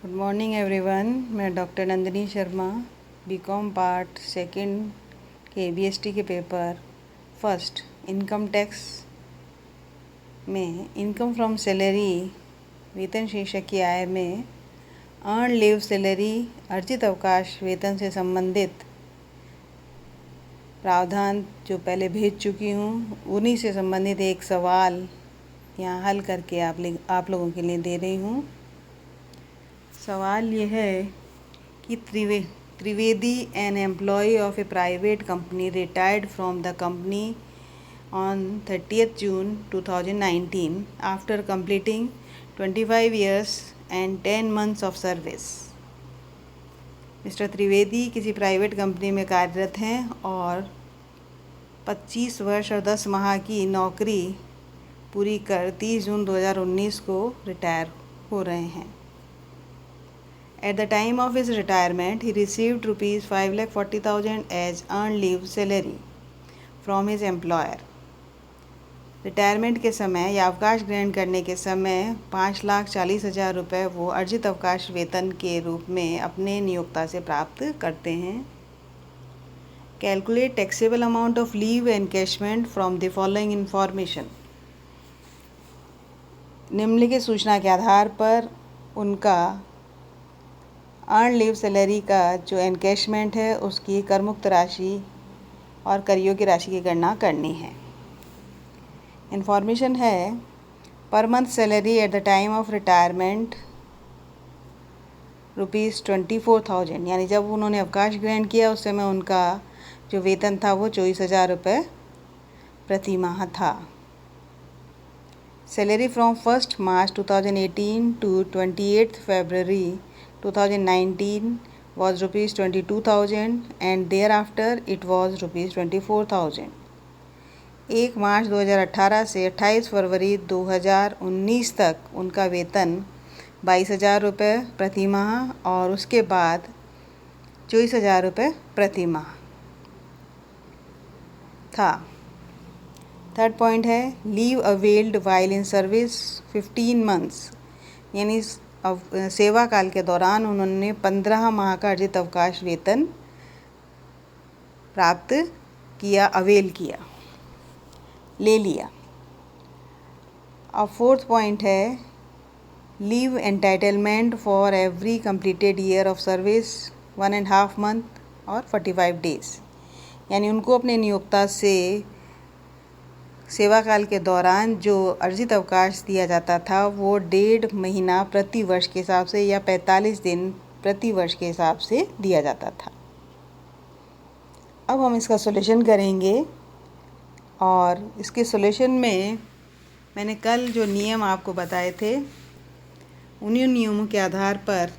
Good morning everyone. मैं doctor Nandini Sharma, BCom part second के BST के पेपर फर्स्ट इनकम टैक्स में इनकम फ्रॉम सैलरी वेतन शीर्षक की आय में अर्न लीव सैलरी अर्जित अवकाश वेतन से संबंधित प्रावधान जो पहले भेज चुकी हूँ उन्हीं से संबंधित एक सवाल यहाँ हल करके आप लोगों के लिए दे रही हूँ। सवाल ये है कि Trivedi an employee of a private company retired from the company on 30th June 2019 after completing 25 years and 10 months of service. Mister Trivedi किसी प्राइवेट कंपनी में कार्यरत हैं और 25 वर्ष और 10 माह की नौकरी पूरी कर 30 जून 2019 को रिटायर हो रहे हैं। At the time of his retirement, he received rupees 5,40,000 as earned leave salary from his employer. Retirement के समय या अवकाश ग्रहण करने के समय 5,40,000 रुपये वो अर्जित अवकाश वेतन के रूप में अपने नियोक्ता से प्राप्त करते हैं। Calculate taxable amount of leave encashment from the following information. निम्नलिखित सूचना के आधार पर उनका अर्न लीव सैलरी का जो एनकैशमेंट है उसकी करमुक्त राशि और कर योग्य राशि की गणना करनी है। इन्फॉर्मेशन है per month salary at the time of retirement ₹24,000, यानी जब उन्होंने अवकाश ग्रहण किया उस समय उनका जो वेतन था वो 24,000 रुपये प्रति माह था। Salary from 1 March 2018 to 28 February 2019 was rupees 22,000 and thereafter it was rupees 24,000। 1 March 2018 से 28 फरवरी 2019 तक उनका वेतन 22,000 रुपये प्रति माह और उसके बाद 24,000 रुपये प्रति माह था। थर्ड पॉइंट है leave availed while in service 15 months, यानी सेवा काल के दौरान उन्होंने 15 माह का अर्जित अवकाश वेतन प्राप्त किया, अवेल किया, ले लिया। अब फोर्थ पॉइंट है leave entitlement for every completed year of service 1.5 month और 45 days, यानी उनको अपने नियोक्ता से सेवा काल के दौरान जो अर्जित अवकाश दिया जाता था वो 1.5 महीना प्रति वर्ष के हिसाब से या 45 दिन प्रति वर्ष के हिसाब से दिया जाता था। अब हम इसका सॉल्यूशन करेंगे और इसके सॉल्यूशन में मैंने कल जो नियम आपको बताए थे उन्हीं नियमों के आधार पर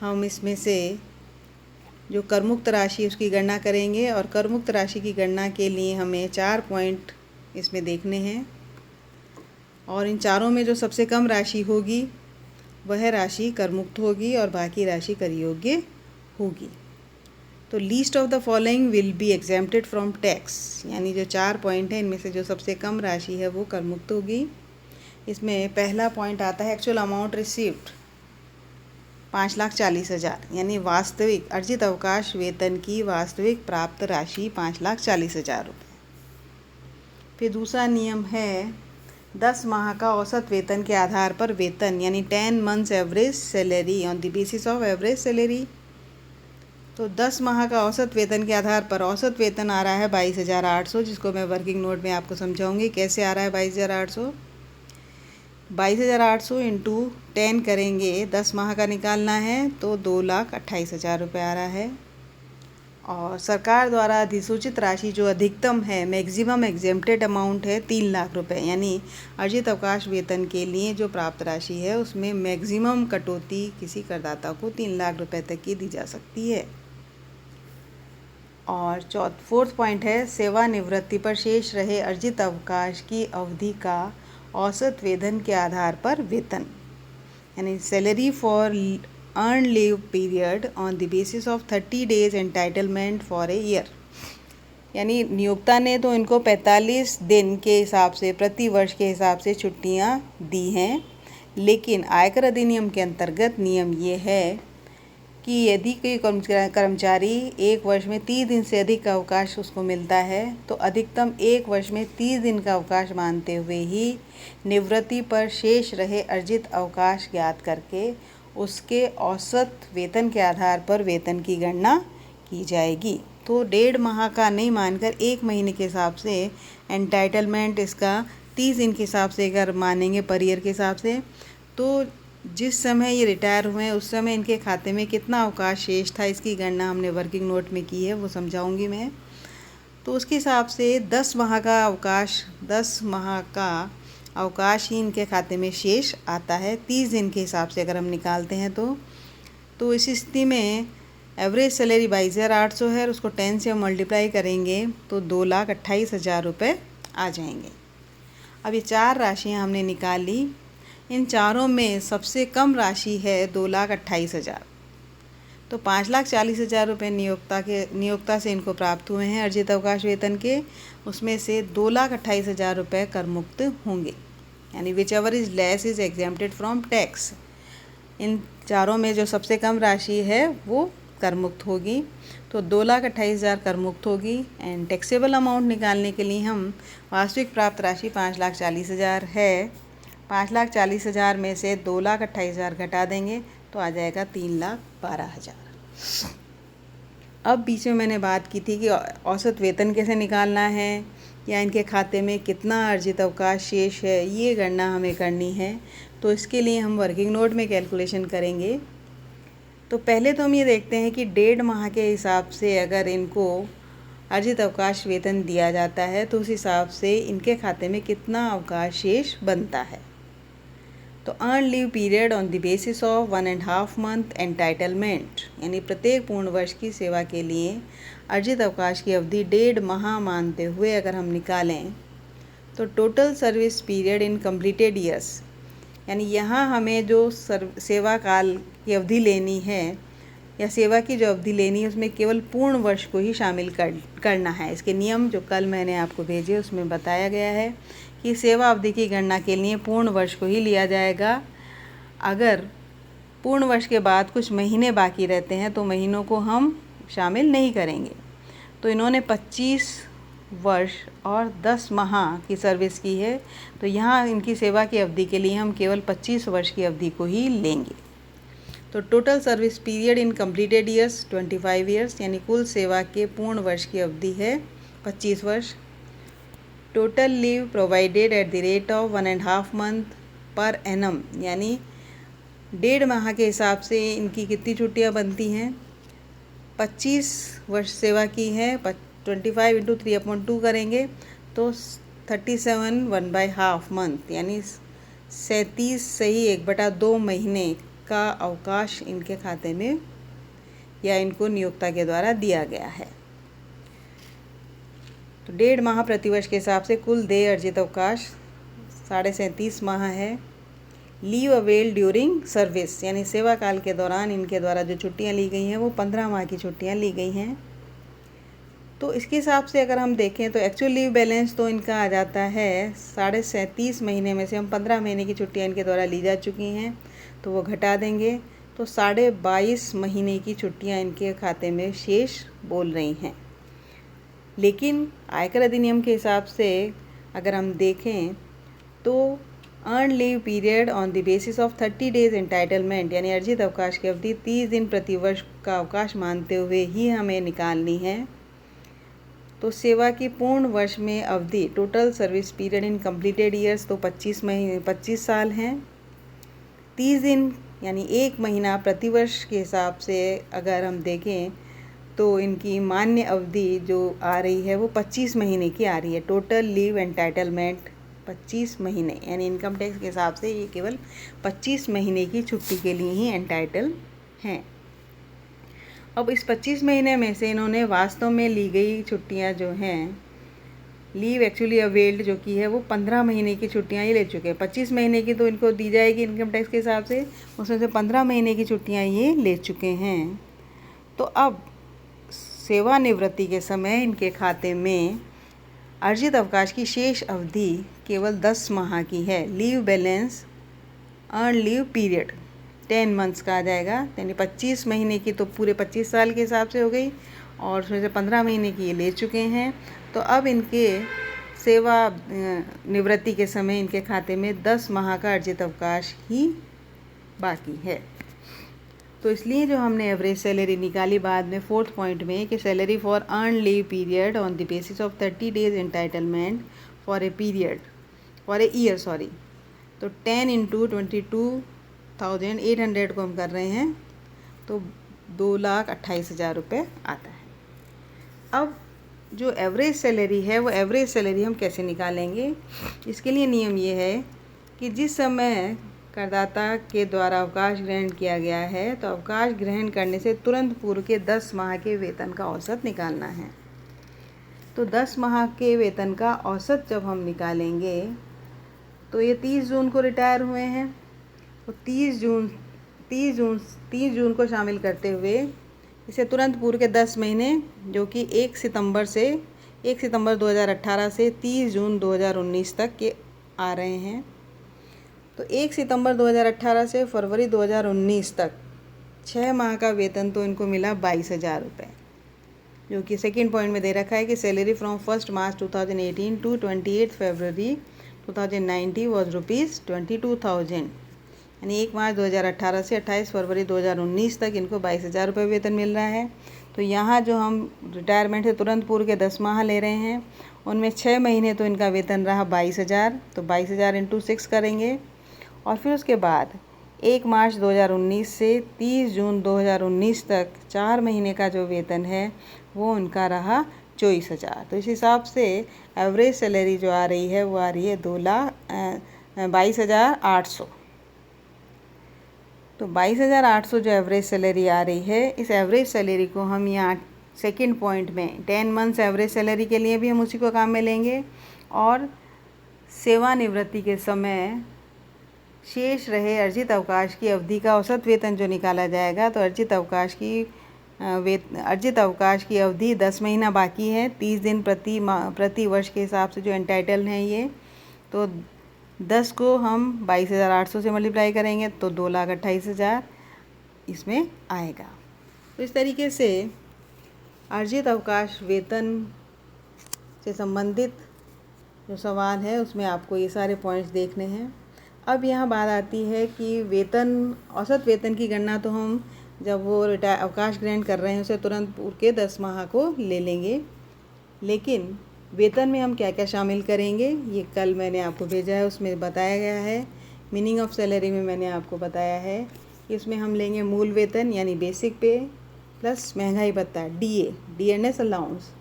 हम इसमें से जो करमुक्त राशि उसकी गणना करेंगे और करमुक्त राशि की गणना के लिए हमें 4 पॉइंट इसमें देखने हैं और इन चारों में जो सबसे कम राशि होगी वह राशि करमुक्त होगी और बाकी राशि कर योग्य होगी। तो least of the following will be exempted from tax, यानी जो 4 पॉइंट हैं इनमें से जो सबसे कम राशि है वो करमुक्त होगी। इसमें पहला पॉइंट आता है एक्चुअल अमाउंट रिसीव्ड 5,40,000, यानी वास्तविक अर्जित अवकाश वेतन की वास्तविक प्राप्त राशि 5,40,000 रुपये। फिर दूसरा नियम है 10 माह का औसत वेतन के आधार पर वेतन, यानी 10 months average salary on the basis of average salary. तो 10 माह का औसत वेतन के आधार पर औसत वेतन आ रहा है 22,800, जिसको मैं वर्किंग नोट में आपको समझाऊंगी कैसे आ रहा है 22,800। 22,800 इंटू 10 करेंगे, 10 माह का निकालना है तो 2,28,000 रुपये आ रहा है। और सरकार द्वारा अधिसूचित राशि जो अधिकतम है मैक्सिमम एग्जेम्प्टेड अमाउंट है 3 लाख रुपए, यानी अर्जित अवकाश वेतन के लिए जो प्राप्त राशि है उसमें मैक्सिमम कटौती किसी करदाता को 3 लाख रुपए तक की दी जा सकती है। और फोर्थ पॉइंट है सेवानिवृत्ति पर शेष रहे अर्जित अवकाश की अवधि का औसत वेतन के आधार पर वेतन, यानी salary for earned leave period on the basis of 30 days entitlement for a year, यानी नियोक्ता ने तो इनको 45 दिन के हिसाब से प्रति वर्ष के हिसाब से छुट्टियां दी हैं, लेकिन आयकर अधिनियम के अंतर्गत नियम ये है कि यदि कोई कर्मचारी एक वर्ष में 30 दिन से अधिक का अवकाश उसको मिलता है तो अधिकतम एक वर्ष में 30 दिन का अवकाश मानते हुए ही निवृत्ति पर शेष रहे अर्जित अवकाश ज्ञात करके उसके औसत वेतन के आधार पर वेतन की गणना की जाएगी। तो 1.5 माह का नहीं मानकर 1 महीने के हिसाब से एंटाइटलमेंट इसका 30 दिन के हिसाब से अगर मानेंगे पर ईयर के हिसाब से, तो जिस समय ये रिटायर हुए हैं उस समय इनके खाते में कितना अवकाश शेष था इसकी गणना हमने वर्किंग नोट में की है, वो समझाऊंगी मैं। तो उसके हिसाब से 10 माह का अवकाश ही इनके खाते में शेष आता है 30 दिन के हिसाब से अगर हम निकालते हैं तो इस स्थिति में एवरेज सैलरी 22,800 है और उसको 10 से हम मल्टीप्लाई करेंगे तो 2,28,000 रुपये आ जाएंगे। अब ये 4 राशियाँ हमने निकाल ली। इन चारों में सबसे कम राशि है 2,28,000। तो 5,40,000 रुपये नियोक्ता से इनको प्राप्त हुए हैं अर्जित अवकाश वेतन के, उसमें से 2,28,000 रुपये कर मुक्त होंगे, यानी whichever is less is exempted from tax. इन चारों में जो सबसे कम राशि है वो कर मुक्त होगी, तो 2,28,000 कर मुक्त होगी। एंड टैक्सेबल अमाउंट निकालने के लिए हम वास्तविक प्राप्त राशि 5,40,000 है, 5,40,000 में से 2,28,000 घटा देंगे तो आ जाएगा 3,12,000। अब बीच में मैंने बात की थी कि औसत वेतन कैसे निकालना है या इनके खाते में कितना अर्जित अवकाश शेष है, ये गणना हमें करनी है। तो इसके लिए हम वर्किंग नोट में कैलकुलेशन करेंगे। तो पहले तो हम ये देखते हैं कि 1.5 माह के हिसाब से अगर इनको अर्जित अवकाश वेतन दिया जाता है तो उस हिसाब से इनके खाते में कितना अवकाश शेष बनता है। तो earn leave period on the basis of 1.5 month entitlement, यानी प्रत्येक पूर्ण वर्ष की सेवा के लिए अर्जित अवकाश की अवधि 1.5 माह मानते हुए अगर हम निकालें तो total service period in completed years, यानी यहाँ हमें जो सेवा काल की अवधि लेनी है या सेवा की जो अवधि लेनी है उसमें केवल पूर्ण वर्ष को ही शामिल करना है। इसके नियम जो कल मैंने आपको भेजे उसमें बताया गया है कि सेवा अवधि की गणना के लिए पूर्ण वर्ष को ही लिया जाएगा। अगर पूर्ण वर्ष के बाद कुछ महीने बाकी रहते हैं तो महीनों को हम शामिल नहीं करेंगे। तो इन्होंने 25 वर्ष और 10 माह की सर्विस की है, तो यहाँ इनकी सेवा की अवधि के लिए हम केवल 25 वर्ष की अवधि को ही लेंगे। तो total service period in completed years 25 years, यानी कुल सेवा के पूर्ण वर्ष की अवधि है 25 वर्ष। Total leave provided at the rate of 1.5 month per annum, यानी 1.5 माह के हिसाब से इनकी कितनी छुट्टियां बनती हैं। 25 वर्ष सेवा की है, 25 × 3/2 करेंगे तो 37 1/2 मंथ, यानी 37 सही 1/2 महीने का अवकाश इनके खाते में या इनको नियोक्ता के द्वारा दिया गया है। तो 1.5 माह प्रतिवर्ष के हिसाब से कुल देय अर्जित अवकाश 37.5 माह है। लीव अवेल ड्यूरिंग सर्विस, यानी सेवा काल के दौरान इनके द्वारा जो छुट्टियां ली गई हैं वो 15 माह की छुट्टियां ली गई हैं। तो इसके हिसाब से अगर हम देखें तो एक्चुअल लीव बैलेंस तो इनका आ जाता है 37.5 महीने में से हम 15 महीने की छुट्टियां इनके द्वारा ली जा चुकी हैं तो वो घटा देंगे तो 22.5 महीने की छुट्टियां इनके खाते में शेष बोल रही हैं। लेकिन आयकर अधिनियम के हिसाब से अगर हम देखें तो earn leave period on the basis of 30 days entitlement, यानी अर्जित अवकाश की अवधि 30 दिन प्रतिवर्ष का अवकाश मानते हुए ही हमें निकालनी है। तो सेवा की पूर्ण वर्ष में अवधि total service period in completed years तो 25 साल हैं। 30 दिन यानी 1 महीना प्रतिवर्ष के हिसाब से अगर हम देखें तो इनकी मान्य अवधि जो आ रही है वो 25 महीने की आ रही है। टोटल लीव एंटाइटलमेंट 25 महीने, यानी इनकम टैक्स के हिसाब से ये केवल 25 महीने की छुट्टी के लिए ही एंटाइटल हैं। अब इस 25 महीने में से इन्होंने वास्तव में ली गई छुट्टियां जो हैं, लीव एक्चुअली अवेल्ड जो की है वो 15 महीने की छुट्टियां ही ले चुके हैं। 25 महीने की तो इनको दी जाएगी इनकम टैक्स के हिसाब से, उसमें से 15 महीने की छुट्टियां ये ले चुके हैं। तो अब सेवानिवृत्ति के समय इनके खाते में अर्जित अवकाश की शेष अवधि केवल 10 माह की है। Leave balance earn leave period 10 months का आ जाएगा, यानी 25 महीने की तो पूरे 25 साल के हिसाब से हो गई, और उसमें से 15 महीने की ये ले चुके हैं। तो अब इनके सेवा निवृत्ति के समय इनके खाते में 10 माह का अर्जित अवकाश ही बाकी है। तो इसलिए जो हमने एवरेज सैलरी निकाली बाद में 4th पॉइंट में कि salary for earn leave period on the basis of 30 days entitlement for a year तो 10 इंटू 22,800 को हम कर रहे हैं तो 2,28,000 रुपये आता है। अब जो एवरेज सैलरी है वो एवरेज सैलरी हम कैसे निकालेंगे, इसके लिए नियम ये है कि जिस समय करदाता के द्वारा अवकाश ग्रहण किया गया है तो अवकाश ग्रहण करने से तुरंत पूर्व के 10 माह के वेतन का औसत निकालना है। तो 10 माह के वेतन का औसत जब हम निकालेंगे तो ये 30 जून को रिटायर हुए हैं, तो 30 जून को शामिल करते हुए इसे तुरंत पूर्व के 10 महीने जो कि 1 सितंबर 2018 से 30 जून 2019 तक के आ रहे हैं। तो 1 सितंबर 2018 से फरवरी 2019 तक 6 माह का वेतन तो इनको मिला 22,000 रुपये, जो कि सेकंड पॉइंट में दे रखा है कि salary from 1 March 2018 to 28 February 2090 was ₹22,000, यानी 1 मार्च 2018 से 28 फरवरी 2019 तक इनको 22,000 रुपये वेतन मिल रहा है। तो यहाँ जो हम रिटायरमेंट से तुरंत पूर्व के 10 माह ले रहे हैं उनमें 6 महीने तो इनका वेतन रहा 22,000, तो 22,000 इंटू 6 करेंगे, और फिर उसके बाद 1 मार्च 2019 से 30 जून 2019 तक 4 महीने का जो वेतन है वो उनका रहा 24,000। तो इस हिसाब से एवरेज सैलरी जो आ रही है वो आ रही है 22,800। तो 22,800 जो एवरेज सैलरी आ रही है, इस एवरेज सैलरी को हम यहाँ सेकंड पॉइंट में 10 मंथ्स एवरेज सैलरी के लिए भी हम उसी को काम में लेंगे, और सेवानिवृत्ति के समय शेष रहे अर्जित अवकाश की अवधि का औसत वेतन जो निकाला जाएगा, तो अर्जित अवकाश की अवधि 10 महीना बाकी है, 30 दिन प्रति वर्ष के हिसाब से जो एंटाइटल हैं ये, तो 10 को हम 22,800 से मल्टीप्लाई करेंगे तो 2,28,000 इसमें आएगा। तो इस तरीके से अर्जित अवकाश वेतन से संबंधित जो सवाल है उसमें आपको ये सारे पॉइंट्स देखने हैं। अब यहाँ बात आती है कि औसत वेतन की गणना तो हम जब वो अवकाश ग्रहण कर रहे हैं उसे तुरंत पूर्व के 10 माह को ले लेंगे, लेकिन वेतन में हम क्या क्या शामिल करेंगे ये कल मैंने आपको भेजा है, उसमें बताया गया है। मीनिंग ऑफ सैलरी में मैंने आपको बताया है कि इसमें हम लेंगे मूल वेतन यानी बेसिक पे प्लस महंगाई भत्ता DNS अलाउंस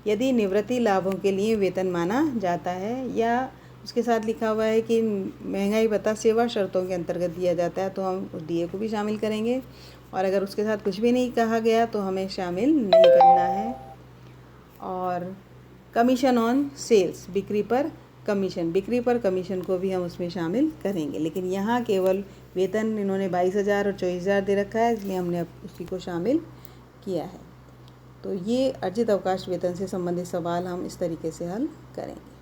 यदि निवृत्ति लाभों के लिए वेतन माना जाता है, या उसके साथ लिखा हुआ है कि महंगाई भत्ता सेवा शर्तों के अंतर्गत दिया जाता है तो हम उस DA को भी शामिल करेंगे, और अगर उसके साथ कुछ भी नहीं कहा गया तो हमें शामिल नहीं करना है। और कमीशन ऑन सेल्स बिक्री पर कमीशन को भी हम उसमें शामिल करेंगे, लेकिन यहाँ केवल वेतन इन्होंने 22,000 और 24,000 दे रखा है, इसलिए हमने उसी को शामिल किया है। तो ये अर्जित अवकाश वेतन से संबंधित सवाल हम इस तरीके से हल करेंगे।